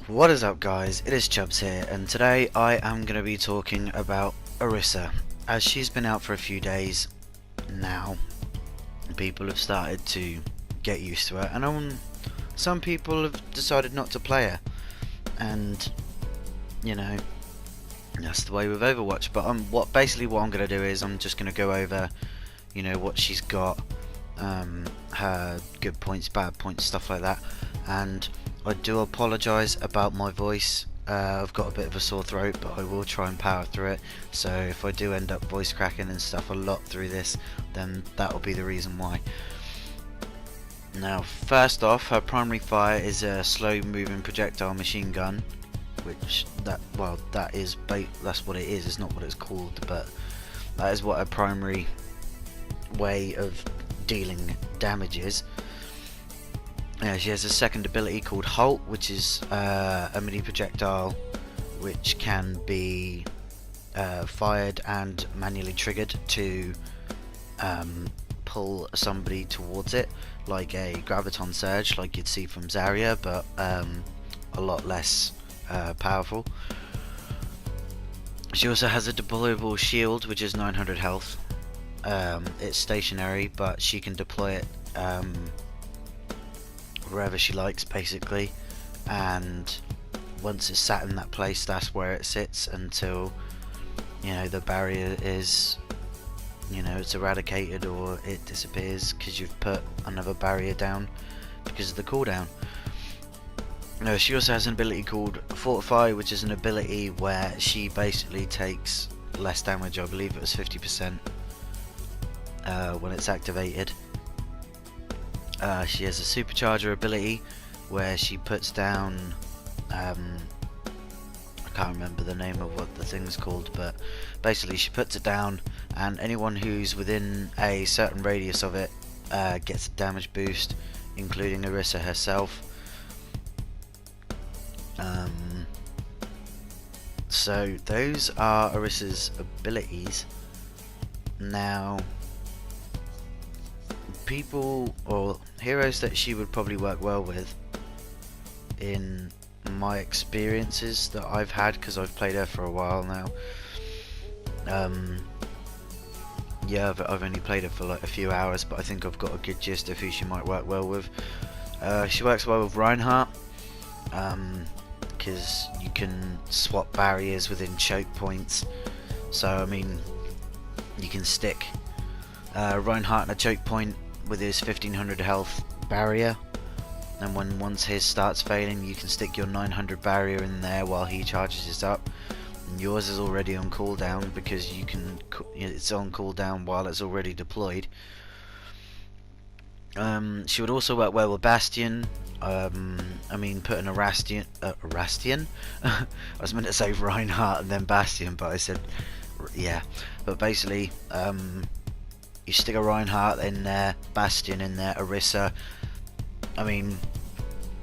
What is up, guys? It is Chubbs here, and today I am going to be talking about Orissa. As she's been out for a few days now, people have started to get used to her, and some people have decided not to play her. And you know, that's the way with Overwatch. But basically what I'm going to do is I'm just going to go over, what she's got, her good points, bad points, stuff like that. And I do apologise about my voice. I've got a bit of a sore throat, but I will try and power through it. So if I do end up voice cracking and stuff a lot through this, then that will be the reason why. Now, first off, her primary fire is a slow-moving projectile machine gun, that's what it is. It's not what it's called, but that is what her primary way of dealing damage is. She has a second ability called Halt, which is a mini projectile which can be fired and manually triggered to pull somebody towards it, like a graviton surge, like you'd see from Zarya, but a lot less powerful. She also has a deployable shield, which is 900 health. It's stationary, but she can deploy it wherever she likes, basically, and once it's sat in that place, that's where it sits until the barrier is it's eradicated or it disappears because you've put another barrier down because of the cooldown. She also has an ability called Fortify, which is an ability where she basically takes less damage. I believe it was 50% when it's activated. She has a supercharger ability where she puts down I can't remember the name of what the thing's called, but basically she puts it down and anyone who's within a certain radius of it gets a damage boost, including Orissa herself. So those are Orissa's abilities. Now, people or heroes that she would probably work well with, in my experiences that I've had, because I've played her for a while now. Yeah, I've only played her for like a few hours, but I think I've got a good gist of who she might work well with. She works well with Reinhardt, because you can swap barriers within choke points. So I mean, you can stick Reinhardt in a choke point with his 1500 health barrier, and once his starts failing, you can stick your 900 barrier in there while he charges it up. And yours is already on cooldown because it's on cooldown while it's already deployed. She would also work well with Bastion. I mean, putting a Rastian. I was meant to say Reinhardt and then Bastion, but I said yeah. But basically, you stick a Reinhardt in there, Bastion in there, Orissa. I mean,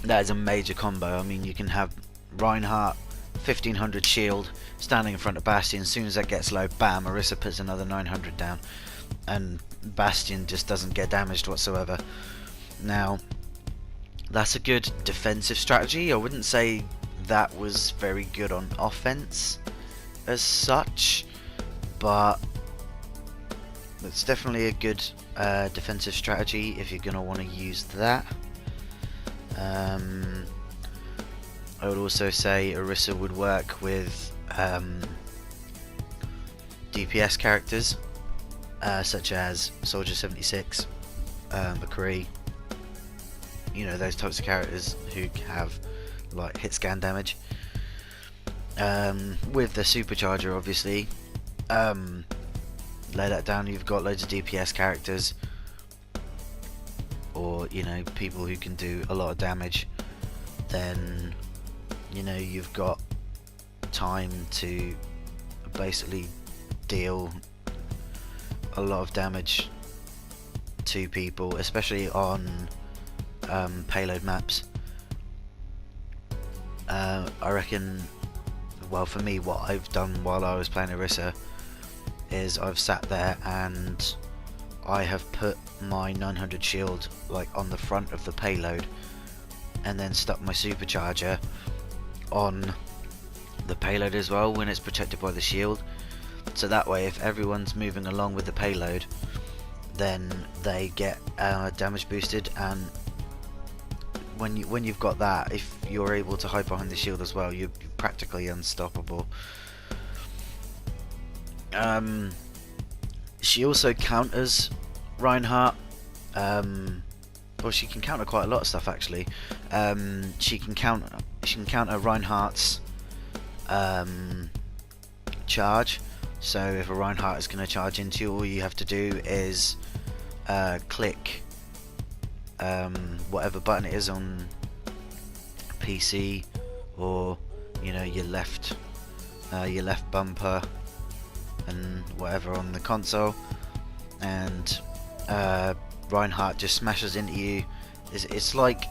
that is a major combo. I mean, you can have Reinhardt 1500 shield standing in front of Bastion. As soon as that gets low, bam, Orissa puts another 900 down, and Bastion just doesn't get damaged whatsoever. Now, that's a good defensive strategy. I wouldn't say that was very good on offense as such, but it's definitely a good defensive strategy if you're going to want to use that. I would also say Orissa would work with DPS characters such as Soldier 76, McCree, those types of characters who have like hit scan damage. With the supercharger, obviously, lay that down, you've got loads of DPS characters, or people who can do a lot of damage. Then you've got time to basically deal a lot of damage to people, especially on payload maps. I reckon, well, for me, what I've done while I was playing Orissa is I've sat there and I have put my 900 shield like on the front of the payload, and then stuck my supercharger on the payload as well when it's protected by the shield. So that way, if everyone's moving along with the payload, then they get damage boosted, and when you've got that, if you're able to hide behind the shield as well, you're practically unstoppable. She also counters Reinhardt. Well, she can counter quite a lot of stuff actually. She can counter Reinhardt's charge. So if a Reinhardt is going to charge into you, all you have to do is click whatever button it is on PC, or your left bumper and whatever on the console, and Reinhardt just smashes into you. It's like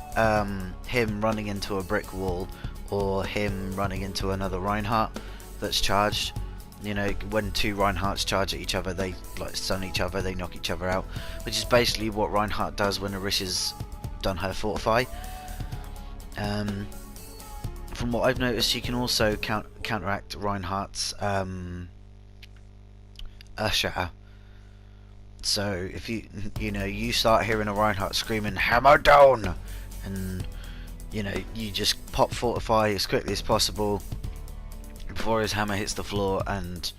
him running into a brick wall, or him running into another Reinhardt that's charged. When two Reinhardts charge at each other, they stun each other, they knock each other out, which is basically what Reinhardt does when Orissa's done her fortify. From what I've noticed, she can also counteract Reinhardt's Shatter. So if you start hearing a Reinhardt screaming "hammer down," and you just pop fortify as quickly as possible before his hammer hits the floor, and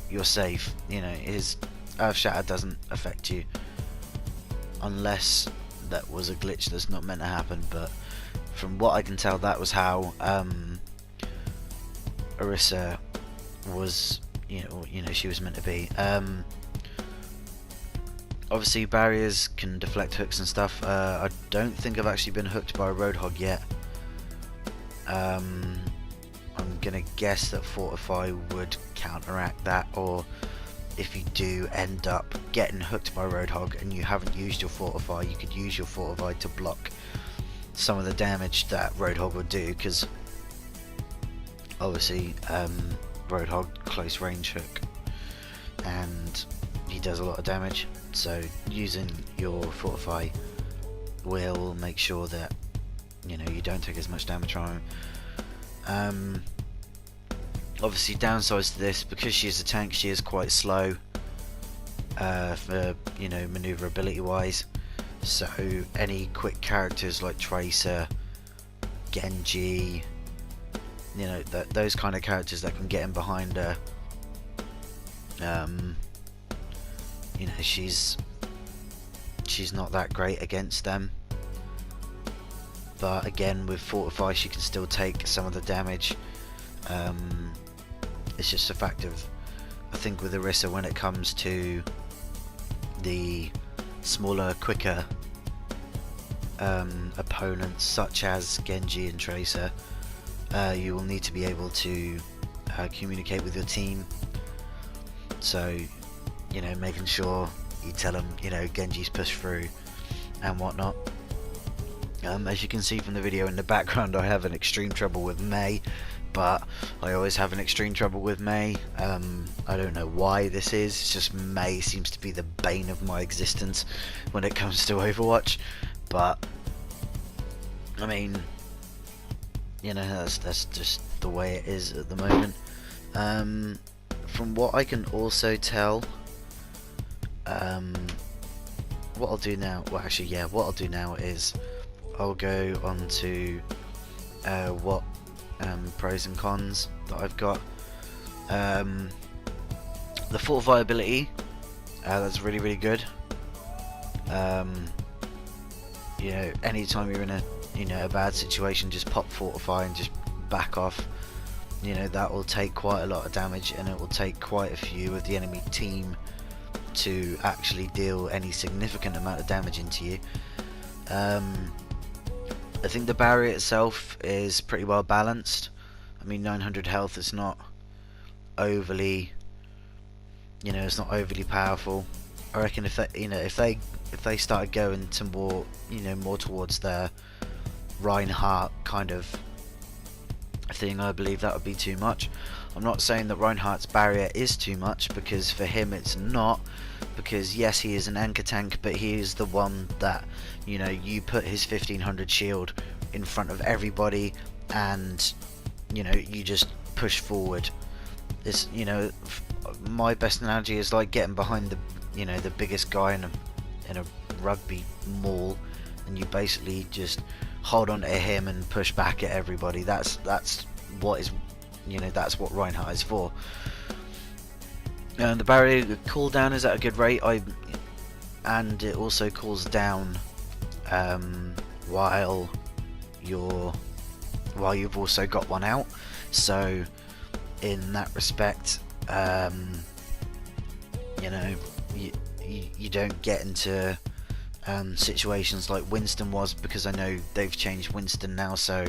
you're safe. His Earth Shatter doesn't affect you, unless that was a glitch that's not meant to happen. But from what I can tell, that was how Orissa was, she was meant to be. Obviously, barriers can deflect hooks and stuff. I don't think I've actually been hooked by a Roadhog yet. I'm gonna guess that Fortify would counteract that, or if you do end up getting hooked by Roadhog and you haven't used your Fortify, you could use your Fortify to block some of the damage that Roadhog would do, because obviously Roadhog close range hook and he does a lot of damage, so using your Fortify will make sure that you don't take as much damage from him. Obviously, downsides to this, because she is a tank, she is quite slow for maneuverability wise. So any quick characters like Tracer, Genji, those kind of characters that can get in behind her, she's not that great against them. But again, with Fortify, she can still take some of the damage. It's just a fact of, I think with Orissa, when it comes to the smaller, quicker opponents such as Genji and Tracer, you will need to be able to communicate with your team. So making sure you tell them Genji's pushed through and whatnot. As you can see from the video in the background, I have an extreme trouble with Mei, but I always have an extreme trouble with Mei. I don't know why this is, it's just Mei seems to be the bane of my existence when it comes to Overwatch. But I mean, that's just the way it is at the moment. From what I can also tell, what I'll do now, what I'll do now is I'll go on to what pros and cons that I've got. The Fortify ability, that's really, really good. Anytime you're in a bad situation, just pop Fortify and just back off. That will take quite a lot of damage, and it will take quite a few of the enemy team to actually deal any significant amount of damage into you. I think the barrier itself is pretty well balanced. I mean, 900 health is not overly, it's not overly powerful. I reckon if they started going to more towards their Reinhardt kind of thing, I believe that would be too much. I'm not saying that Reinhardt's barrier is too much, because for him it's not, because yes, he is an anchor tank, but he is the one that you put his 1500 shield in front of everybody, and you know, you just push forward. It's, you know, my best analogy is like getting behind the, you know, the biggest guy in a rugby mall, and you basically just hold on to him and push back at everybody. That's what is, you know, that's what Reinhardt is for. And the barrier cooldown is at a good rate. And it also cools down while you've also got one out. So in that respect, you know, you don't get into situations like Winston was, because I know they've changed Winston now. So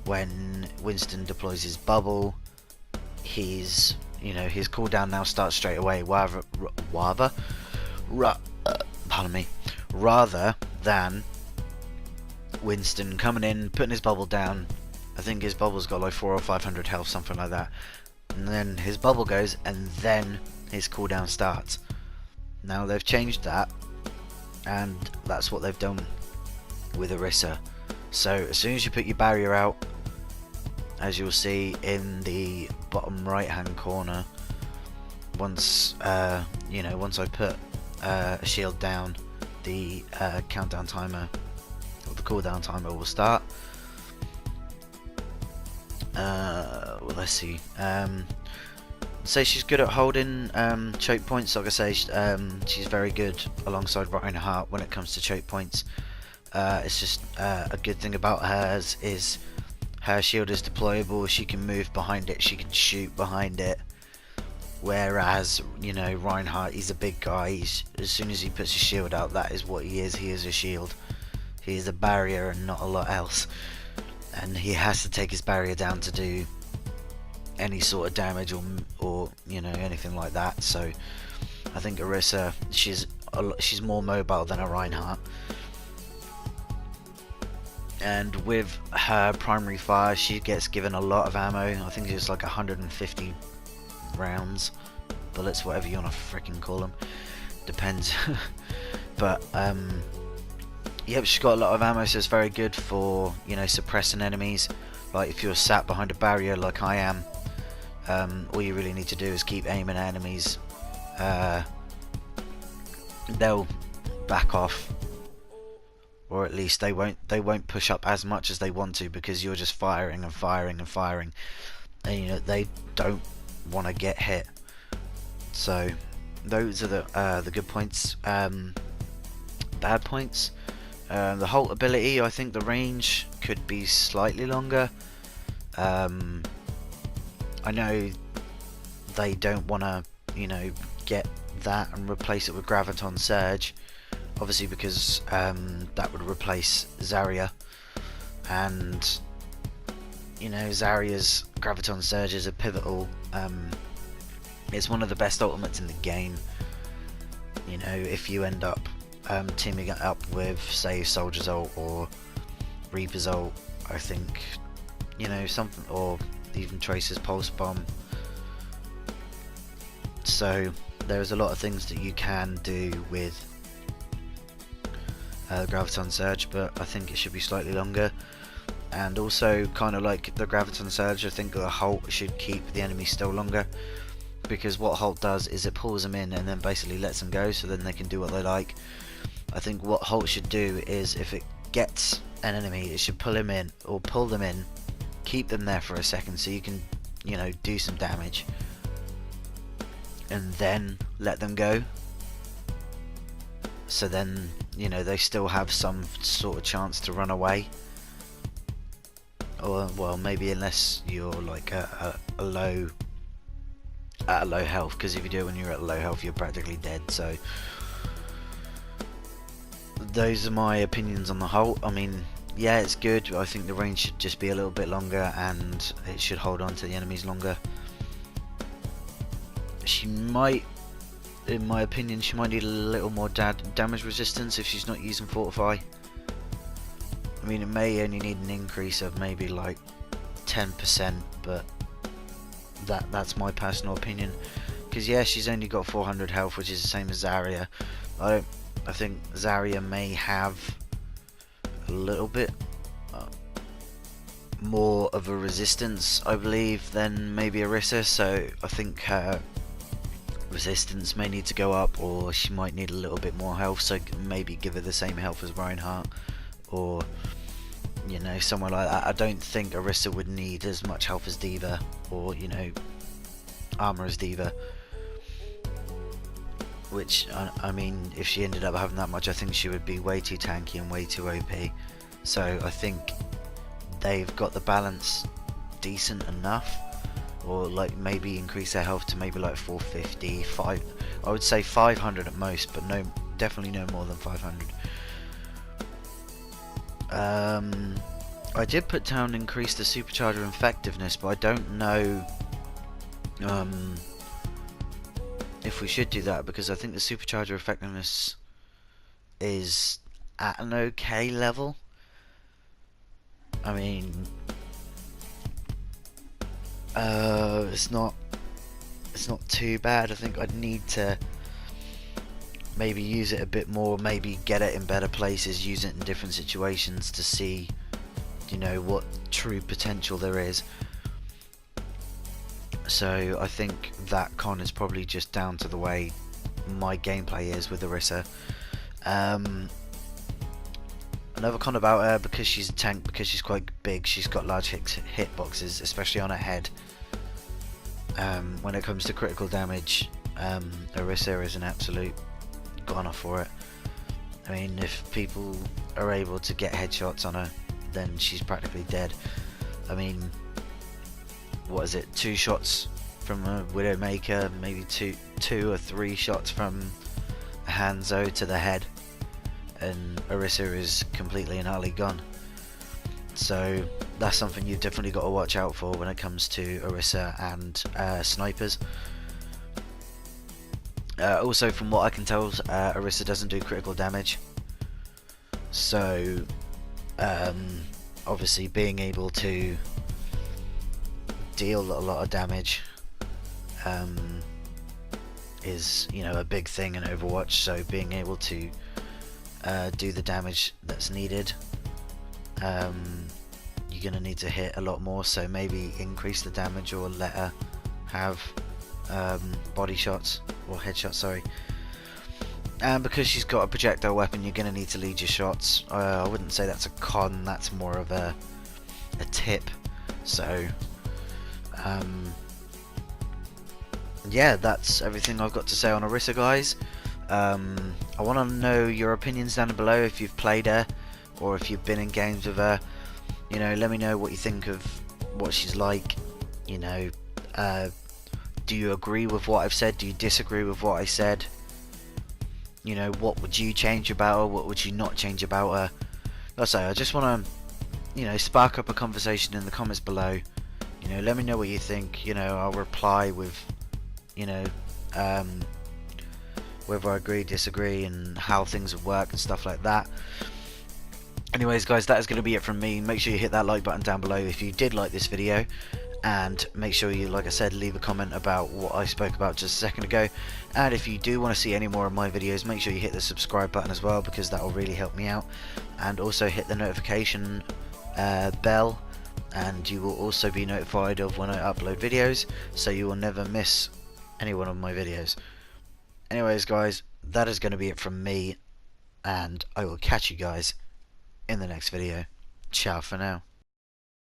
when Winston deploys his bubble, his cooldown now starts straight away. Rather than Winston coming in, putting his bubble down. I think his bubble's got like 400 or 500 health, something like that. And then his bubble goes, and then his cooldown starts. Now they've changed that, and that's what they've done with Orisa. So as soon as you put your barrier out, as you'll see in the bottom right hand corner, once once I put a shield down, the countdown timer, or the cooldown timer, will start. Well, let's see. Say she's good at holding choke points. Like I say, she's very good alongside Reinhardt when it comes to choke points. It's just a good thing about hers is her shield is deployable. She can move behind it, she can shoot behind it. Whereas, you know, Reinhardt, he's a big guy. As soon as he puts his shield out, that is what he is. He is a shield. He is a barrier and not a lot else. And he has to take his barrier down to do any sort of damage or you know, anything like that. So I think Orisa, she's more mobile than a Reinhardt. And with her primary fire, she gets given a lot of ammo. I think it's like 150 rounds, bullets, whatever you want to freaking call them, depends. But yep, she's got a lot of ammo, so it's very good for, you know, suppressing enemies. Like if you're sat behind a barrier like I am, all you really need to do is keep aiming at enemies. They'll back off, or at least they won't push up as much as they want to, because you're just firing and firing and firing, and you know, they don't want to get hit. So those are the good points. Bad points, the Halt ability, I think the range could be slightly longer. I know they don't want to, you know, get that and replace it with Graviton Surge, obviously, because that would replace Zarya, and you know, Zarya's Graviton Surges are pivotal. It's one of the best ultimates in the game. You know, if you end up teaming it up with, say, Soldier's ult or Reaper's ult, I think, you know, something, or even Tracer's Pulse Bomb. So there's a lot of things that you can do with Graviton Surge, but I think it should be slightly longer. And also, kind of like the Graviton Surge, I think the Halt should keep the enemy still longer, because what Halt does is it pulls them in and then basically lets them go, so then they can do what they like. I think what Halt should do is, if it gets an enemy, it should pull him in, or pull them in, keep them there for a second so you can, you know, do some damage, and then let them go. So then, you know, they still have some sort of chance to run away. Or, well, maybe unless you're like at a low health, because if you do it when you're at low health, you're practically dead. So those are my opinions on the Halt. I mean, yeah, it's good. I think the range should just be a little bit longer, and it should hold on to the enemies longer. She might, in my opinion, she might need a little more damage resistance if she's not using Fortify. I mean, it may only need an increase of maybe like 10%, but that's my personal opinion. Because yeah, she's only got 400 health, which is the same as Zarya. I think Zarya may have a little bit more of a resistance, I believe, than maybe Orisa, so I think her resistance may need to go up, or she might need a little bit more health, so maybe give her the same health as Reinhardt, or you know, somewhere like that. I don't think Orisa would need as much health as D.Va, or you know, armor as D.Va, which I mean, if she ended up having that much, I think she would be way too tanky and way too OP. So I think they've got the balance decent enough, or like maybe increase their health to maybe like 450, I would say 500 at most, but no, definitely no more than 500. I did put down increase the supercharger effectiveness, but I don't know if we should do that, because I think the supercharger effectiveness is at an okay level. I mean, it's not too bad. I think I'd need to maybe use it a bit more, maybe get it in better places, use it in different situations to see, you know, what true potential there is. So I think that con is probably just down to the way my gameplay is with Orisa. Another con about her, because she's a tank, because she's quite big, she's got large hitboxes, especially on her head. When it comes to critical damage, Orisa is an absolute goner for it. I mean, if people are able to get headshots on her, then she's practically dead. I mean, what is it, 2 shots from a Widowmaker, maybe two or 3 shots from a Hanzo to the head, and Orisa is completely and utterly gone. So that's something you've definitely got to watch out for when it comes to Orisa and snipers. Also, from what I can tell, Orisa doesn't do critical damage, so obviously being able to deal a lot of damage is, you know, a big thing in Overwatch. So being able to do the damage that's needed, you're gonna need to hit a lot more, so maybe increase the damage or let her have body shots or headshots, sorry. And because she's got a projectile weapon, you're gonna need to lead your shots. I wouldn't say that's a con, that's more of a tip. So yeah, that's everything I've got to say on Orisa, guys. I want to know your opinions down below, if you've played her or if you've been in games with her. You know, let me know what you think of what she's like. You know, do you agree with what I've said? Do you disagree with what I said? You know, what would you change about her? What would you not change about her? Like I say, I just want to, you know, spark up a conversation in the comments below. You know, let me know what you think. You know, I'll reply with, you know, whether I agree, disagree, and how things would work and stuff like that. Anyways, guys, that is going to be it from me. Make sure you hit that like button down below if you did like this video, and make sure you, like I said, leave a comment about what I spoke about just a second ago. And if you do want to see any more of my videos, make sure you hit the subscribe button as well, because that will really help me out. And also hit the notification bell, and you will also be notified of when I upload videos, so you will never miss any one of my videos. Anyways, guys, that is going to be it from me, and I will catch you guys in the next video. Ciao for now.